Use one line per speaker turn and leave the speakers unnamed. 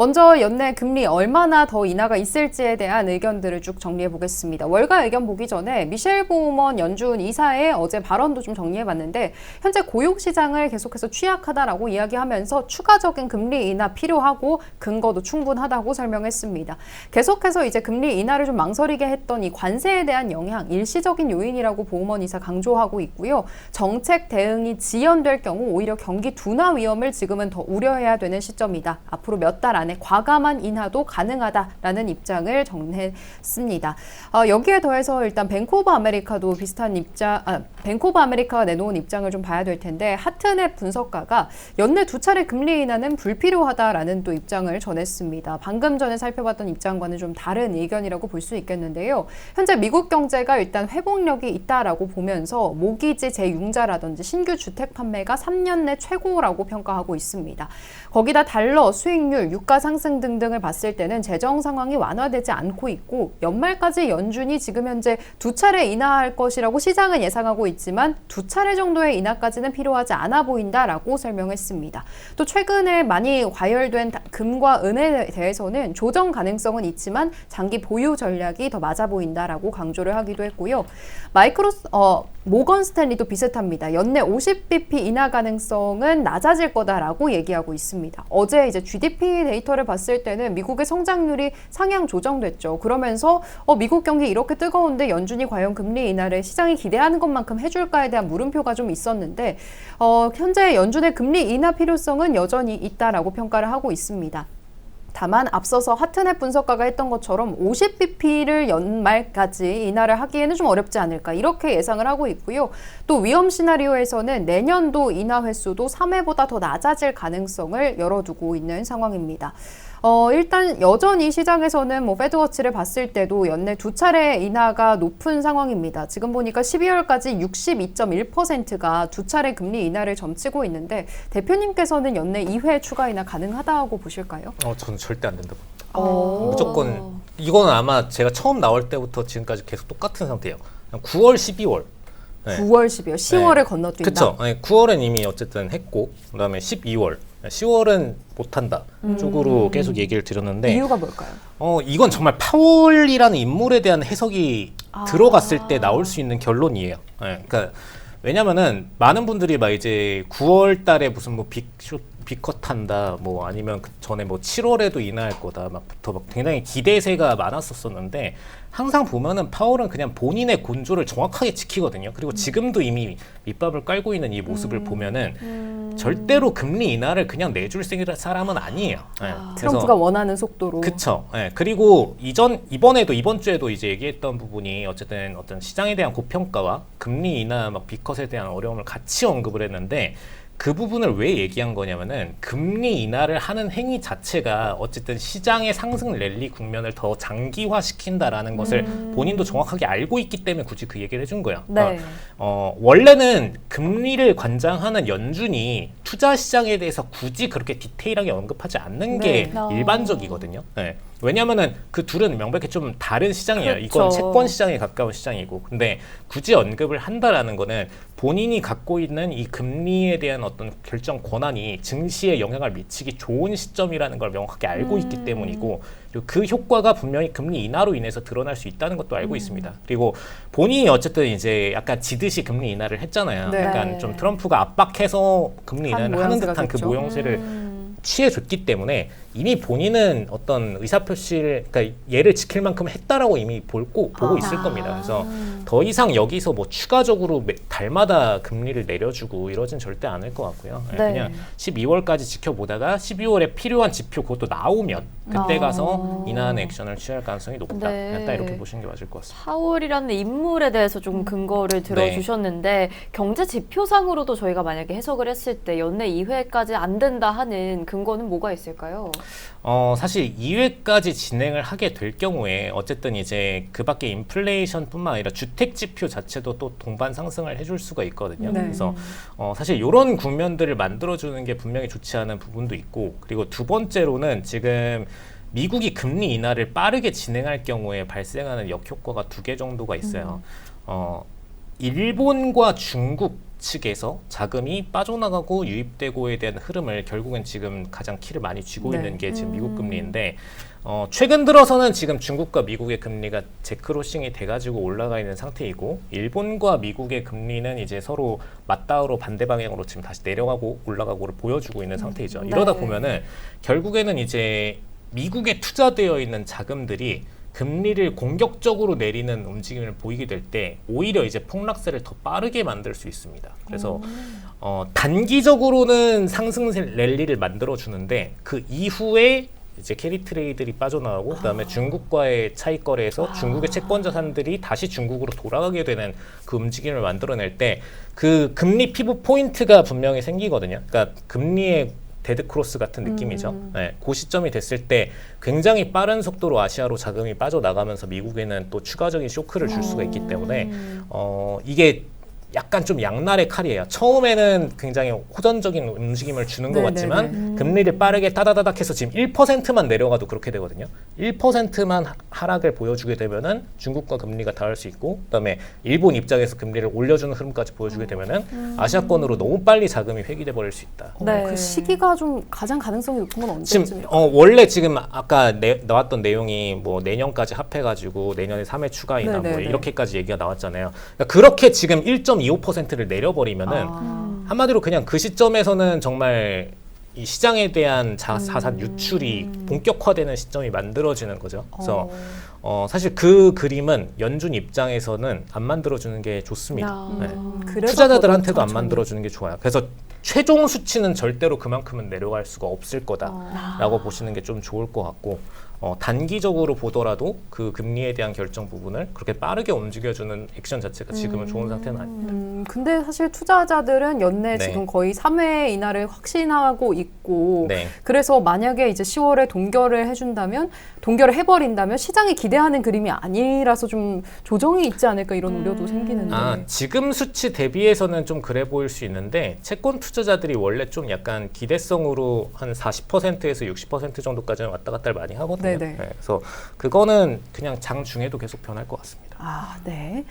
먼저 연내 금리 얼마나 더 인하가 있을지에 대한 의견들을 쭉 정리해 보겠습니다. 월가 의견 보기 전에 미셸 보우먼 연준 이사의 어제 발언도 좀 정리해 봤는데 현재 고용 시장을 계속해서 취약하다라고 이야기하면서 추가적인 금리 인하 필요하고 근거도 충분하다고 설명했습니다. 계속해서 이제 금리 인하를 좀 망설이게 했던 이 관세에 대한 영향, 일시적인 요인이라고 보우먼 이사 강조하고 있고요. 정책 대응이 지연될 경우 오히려 경기 둔화 위험을 지금은 더 우려해야 되는 시점이다. 앞으로 몇 달 안에 과감한 인하도 가능하다라는 입장을 정했습니다. 여기에 더해서 일단 뱅크 오브 아메리카도 비슷한 뱅크 오브 아메리카가 내놓은 입장을 좀 봐야 될 텐데 하트넷 분석가가 연내 두 차례 금리 인하는 불필요하다라는 또 입장을 전했습니다. 방금 전에 살펴봤던 입장과는 좀 다른 의견이라고 볼 수 있겠는데요. 현재 미국 경제가 일단 회복력이 있다라고 보면서 모기지 재융자라든지 신규 주택 판매가 3년 내 최고라고 평가하고 있습니다. 거기다 달러, 수익률, 유가 상승 등등을 봤을 때는 재정 상황이 완화되지 않고 있고 연말까지 연준이 지금 현재 두 차례 인하할 것이라고 시장은 예상하고 있지만 두 차례 정도의 인하까지는 필요하지 않아 보인다라고 설명했습니다. 또 최근에 많이 과열된 금과 은에 대해서는 조정 가능성은 있지만 장기 보유 전략이 더 맞아 보인다라고 강조를 하기도 했고요. 모건 스탠리도 비슷합니다. 연내 50bp 인하 가능성은 낮아질 거다라고 얘기하고 있습니다. 어제 이제 GDP 데이터를 봤을 때는 미국의 성장률이 상향 조정됐죠. 그러면서 미국 경기 이렇게 뜨거운데 연준이 과연 금리 인하를 시장이 기대하는 것만큼 해줄까에 대한 물음표가 좀 있었는데 현재 연준의 금리 인하 필요성은 여전히 있다라고 평가를 하고 있습니다. 다만 앞서서 하트넷 분석가가 했던 것처럼 50bp를 연말까지 인하를 하기에는 좀 어렵지 않을까 이렇게 예상을 하고 있고요. 또 위험 시나리오에서는 내년도 인하 횟수도 3회보다 더 낮아질 가능성을 열어두고 있는 상황입니다. 일단 여전히 시장에서는 패드워치를 봤을 때도 연내 두 차례 인하가 높은 상황입니다. 지금 보니까 12월까지 62.1%가 두 차례 금리 인하를 점치고 있는데 대표님께서는 연내 2회 추가 인하 가능하다고 보실까요?
저는 절대 안 된다고 봅니다. 무조건 이건 아마 제가 처음 나올 때부터 지금까지 계속 똑같은 상태예요. 9월, 12월.
네. 9월, 12월, 10월을
네.
건너뛴다.
그렇죠. 9월은 이미 어쨌든 했고 그다음에 12월, 10월은 못한다 쪽으로 계속 얘기를 드렸는데
이유가 뭘까요?
이건 정말 파월이라는 인물에 대한 해석이 들어갔을 때 나올 수 있는 결론이에요. 네. 그러니까 왜냐면은 많은 분들이 막 이제 9월 달에 무슨 비컷한다 뭐 아니면 그 전에 뭐 7월에도 인하할 거다 막부터 막 굉장히 기대세가 많았었는데 항상 보면은 파월은 그냥 본인의 곤조를 정확하게 지키거든요. 그리고 지금도 이미 밑밥을 깔고 있는 이 모습을 보면은 절대로 금리 인하를 그냥 내줄 사람은 아니에요. 네.
트럼프가 원하는 속도로.
그렇죠. 네. 그리고 이번 주에도 이제 얘기했던 부분이 어쨌든 어떤 시장에 대한 고평가와 금리 인하 비컷에 대한 어려움을 같이 언급을 했는데 그 부분을 왜 얘기한 거냐면은 금리 인하를 하는 행위 자체가 어쨌든 시장의 상승 랠리 국면을 더 장기화시킨다라는 것을 본인도 정확하게 알고 있기 때문에 굳이 그 얘기를 해준 거예요.
네.
원래는 금리를 관장하는 연준이 투자 시장에 대해서 굳이 그렇게 디테일하게 언급하지 않는 게 일반적이거든요. 네. 왜냐면은 그 둘은 명백히 좀 다른 시장이에요.
그렇죠.
이건 채권 시장에 가까운 시장이고. 근데 굳이 언급을 한다라는 거는 본인이 갖고 있는 이 금리에 대한 어떤 결정 권한이 증시에 영향을 미치기 좋은 시점이라는 걸 명확하게 알고 있기 때문이고, 그리고 그 효과가 분명히 금리 인하로 인해서 드러날 수 있다는 것도 알고 있습니다. 그리고 본인이 어쨌든 이제 약간 지듯이 금리 인하를 했잖아요.
네.
약간 좀 트럼프가 압박해서 금리 인하를 하는 듯한 그 모양새를 취해줬기 때문에 이미 본인은 어떤 의사표시를, 그러니까 얘를 지킬 만큼 했다라고 이미 보고 있을 겁니다. 그래서 더 이상 여기서 뭐 추가적으로 달마다 금리를 내려주고 이러진 절대 않을 것 같고요.
네.
그냥 12월까지 지켜보다가 12월에 필요한 지표 그것도 나오면 그때 가서 인하하는 액션을 취할 가능성이 높다.
네.
그냥 딱 이렇게 보시는 게 맞을 것 같습니다.
파월이라는 인물에 대해서 좀 근거를 들어주셨는데 경제 지표상으로도 저희가 만약에 해석을 했을 때 연내 2회까지 안 된다 하는 근거는 뭐가 있을까요?
사실 2회까지 진행을 하게 될 경우에 어쨌든 이제 그 밖에 인플레이션뿐만 아니라 주택 지표 자체도 또 동반 상승을 해줄 수가 있거든요.
네.
그래서 사실 이런 국면들을 만들어주는 게 분명히 좋지 않은 부분도 있고, 그리고 두 번째로는 지금 미국이 금리 인하를 빠르게 진행할 경우에 발생하는 역효과가 두 개 정도가 있어요. 일본과 중국 측에서 자금이 빠져나가고 유입되고에 대한 흐름을 결국은 지금 가장 키를 많이 쥐고
네.
있는 게 지금 미국 금리인데 최근 들어서는 지금 중국과 미국의 금리가 재크로싱이 돼가지고 올라가 있는 상태이고 일본과 미국의 금리는 이제 서로 맞닿으로 반대 방향으로 지금 다시 내려가고 올라가고를 보여주고 있는 상태이죠. 이러다
네.
보면은 결국에는 이제 미국에 투자되어 있는 자금들이 금리를 공격적으로 내리는 움직임을 보이게 될 때 오히려 이제 폭락세를 더 빠르게 만들 수 있습니다. 그래서 단기적으로는 상승 랠리를 만들어 주는데 그 이후에 이제 캐리 트레이드들이 빠져나가고 그다음에 중국과의 차익 거래에서 중국의 채권 자산들이 다시 중국으로 돌아가게 되는 그 움직임을 만들어낼 때 그 금리 피부 포인트가 분명히 생기거든요. 그러니까 금리의 데드 크로스 같은 느낌이죠. 네, 그 시점이 됐을 때 굉장히 빠른 속도로 아시아로 자금이 빠져나가면서 미국에는 또 추가적인 쇼크를 줄 수가 있기 때문에 이게 약간 좀 양날의 칼이에요. 처음에는 굉장히 호전적인 움직임을 주는 것 같지만 금리를 빠르게 따다다닥 해서 지금 1%만 내려가도 그렇게 되거든요. 1%만 하락을 보여주게 되면은 중국과 금리가 닿을 수 있고 그다음에 일본 입장에서 금리를 올려주는 흐름까지 보여주게 되면은 아시아권으로 너무 빨리 자금이 회귀돼 버릴 수 있다.
네.
그 시기가 좀 가장 가능성이 높은 건
지금
언제쯤일까요?
원래 지금 아까 나왔던 내용이 뭐 내년까지 합해가지고 내년에 3회 추가 인하 뭐
네네네.
이렇게까지 얘기가 나왔잖아요. 그러니까 그렇게 지금 1.25%를 내려버리면은 한마디로 그냥 그 시점에서는 정말 이 시장에 대한 자산 유출이 본격화되는 시점이 만들어지는 거죠. 그래서 사실 그 그림은 연준 입장에서는 안 만들어주는 게 좋습니다. 네.
그래서
투자자들한테도
더
안
천천히.
만들어주는 게 좋아요. 그래서 최종 수치는 절대로 그만큼은 내려갈 수가 없을 거다라고 보시는 게 좀 좋을 것 같고 단기적으로 보더라도 그 금리에 대한 결정 부분을 그렇게 빠르게 움직여주는 액션 자체가 지금은 좋은 상태는 아닙니다.
근데 사실 투자자들은 연내
네.
지금 거의 3회 인하를 확신하고 있고
네.
그래서 만약에 이제 10월에 동결을 해버린다면 시장이 기대하는 그림이 아니라서 좀 조정이 있지 않을까 이런 우려도 생기는데
지금 수치 대비해서는 좀 그래 보일 수 있는데 채권 투자자들이 원래 좀 약간 기대성으로 한 40%에서 60% 정도까지는 왔다 갔다를 많이 하거든요.
네네.
네, 그래서 그거는 그냥 장중에도 계속 변할 것 같습니다.
네.